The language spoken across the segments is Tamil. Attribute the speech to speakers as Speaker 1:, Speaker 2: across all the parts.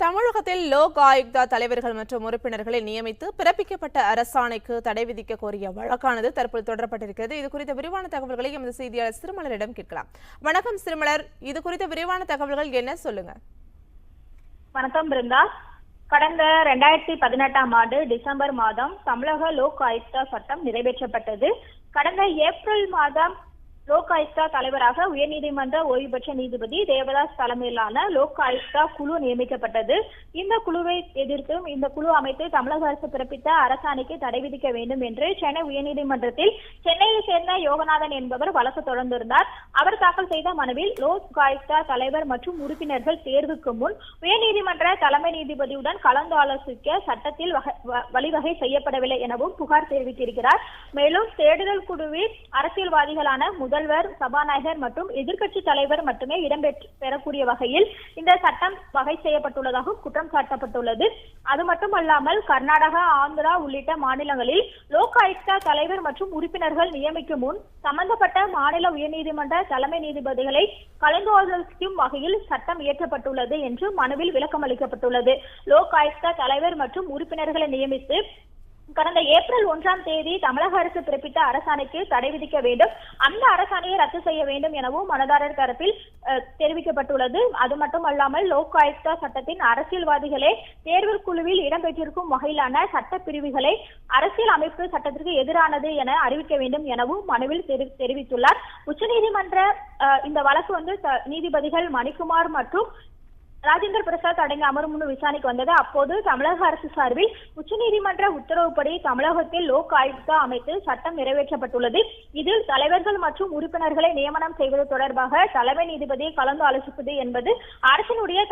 Speaker 1: தமிழகத்தில் லோக் ஆயுக்தா தலைவர்கள் மற்றும் உறுப்பினர்களை நியமித்து பிறப்பிக்கப்பட்ட அரசாணைக்கு தடை விதிக்க கோரிய வழக்கானது தற்போது தொடரப்பட்டிருக்கிறது. இது குறித்த விரிவான தகவல்களை எமது செய்தியாளர் சிறுமலரிடம் கேட்கலாம். வணக்கம் சிறுமலர், இது குறித்த விரிவான தகவல்கள் என்ன, சொல்லுங்க.
Speaker 2: வணக்கம் பிருந்தா. கடந்த 2018ஆம் ஆண்டு டிசம்பர் மாதம் தமிழக லோக் ஆயுக்தா சட்டம் நிறைவேற்றப்பட்டது. கடந்த ஏப்ரல் மாதம் லோக் ஆயுக்தா தலைவராக உயர்நீதிமன்ற ஓய்வு பெற்ற நீதிபதி தேவதாஸ் தலைமையிலான லோக் ஆயுக்தா குழு நியமிக்கப்பட்டது. இந்த குழுவை எதிர்த்தும் இந்த குழு அமைத்து தமிழக அரசு பிறப்பித்த அரசாணைக்கு தடை விதிக்க வேண்டும் என்று சென்னை உயர்நீதிமன்றத்தில் சென்னையை சேர்ந்த யோகநாதன் என்பவர் வழக்கு தொடர்ந்திருந்தார். அவர் தாக்கல் செய்த மனுவில் லோக் ஆயுக்தா தலைவர் மற்றும் உறுப்பினர்கள் தேர்வுக்கு முன் உயர்நீதிமன்ற தலைமை நீதிபதியுடன் கலந்து ஆலோசிக்க சட்டத்தில் வழிவகை செய்யப்படவில்லை எனவும் புகார் தெரிவித்திருக்கிறார். மேலும் தேடுதல் குழுவில் அரசியல்வாதிகளான முதல்வர், சபாநாயகர் மற்றும் எதிர்க்கட்சி தலைவர் மட்டுமே இடம்பெறக்கூடிய வகையில் இந்த சட்டம் வகை செய்யப்பட்டுள்ளதாக குற்றம் சாட்டப்பட்டுள்ளது. அது மட்டுமல்லாமல் கர்நாடகா, ஆந்திரா உள்ளிட்ட மாநிலங்களில் லோக் ஆயுக்தா தலைவர் மற்றும் உறுப்பினர்கள் நியமிக்கும் முன் சம்பந்தப்பட்ட மாநில உயர்நீதிமன்ற தலைமை நீதிபதிகளை கலந்து ஆலோசிக்கும் வகையில் சட்டம் இயற்றப்பட்டுள்ளது என்று மனுவில் விளக்கம் அளிக்கப்பட்டுள்ளது. லோக் ஆயுக்தா தலைவர் மற்றும் உறுப்பினர்களை நியமித்து கடந்த ஏப்ரல் 1ஆம் தேதி தமிழக அரசு பிறப்பித்த அரசாணைக்கு தடை விதிக்க வேண்டும், அந்த அரசாணையை ரத்து செய்ய வேண்டும் எனவும் மனுதாரர் தரப்பில் தெரிவிக்கப்பட்டுள்ளது. அது மட்டுமல்லாமல் லோக் ஆயுக்தா சட்டத்தின் அரசியல்வாதிகளே தேர்வு குழுவில் இடம்பெற்றிருக்கும் வகையிலான சட்ட பிரிவுகளை அரசியல் அமைப்பு சட்டத்திற்கு எதிரானது என அறிவிக்க வேண்டும் எனவும் மனுவில் தெரிவித்துள்ளார். உச்சநீதிமன்ற இந்த வழக்கு நீதிபதிகள் மணிக்குமார் மற்றும் ராஜேந்திர பிரசாத் அடங்கிய அமர்வு முன் விசாரணைக்கு வந்தது. அப்போது தமிழக அரசு சார்பில் உச்சநீதிமன்ற உத்தரவுப்படி தமிழகத்தில் லோக் ஆயுக்தா அமைத்து சட்டம் நிறைவேற்றப்பட்டுள்ளது. இதில் தலைவர்கள் மற்றும் உறுப்பினர்களை நியமனம் செய்வது தொடர்பாக தலைமை நீதிபதியை கலந்து ஆலோசிப்பது என்பது அரசினுடைய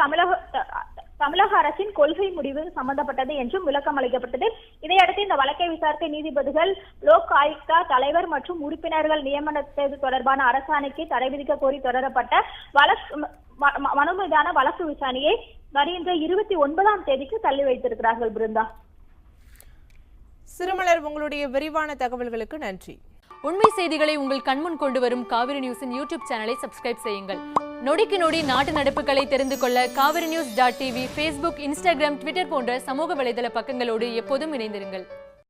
Speaker 2: தமிழக அரசின் கொள்கை முடிவு சம்பந்தப்பட்டது என்றும் விளக்கம் அளிக்கப்பட்டது. இதையடுத்து இந்த வழக்கை விசாரித்த நீதிபதிகள் லோக் ஆயுக்தா தலைவர் மற்றும் உறுப்பினர்கள் நியமனத்தது தொடர்பான அரசாணைக்கு தடை விதிக்க கோரி தொடரப்பட்ட மனு மீதான வழக்கு விசாரணையை வருகின்ற 29ஆம் தேதிக்கு தள்ளி வைத்திருக்கிறார்கள். பிருந்தா,
Speaker 1: சிறுமலர், உங்களுடைய விரிவான தகவல்களுக்கு நன்றி.
Speaker 3: உண்மை செய்திகளை உங்கள் கண்முன் கொண்டு வரும் காவிரி நியூஸின் யூடியூப் சேனலை சப்ஸ்கிரைப் செய்யுங்கள். நொடிக்கு நொடி நாட்டு நடப்புகளை தெரிந்து கொள்ள kaverinews.tv, Facebook, Instagram, Twitter போன்ற சமூக வலைதள பக்கங்களோடு எப்போதும் இணைந்திருங்கள்.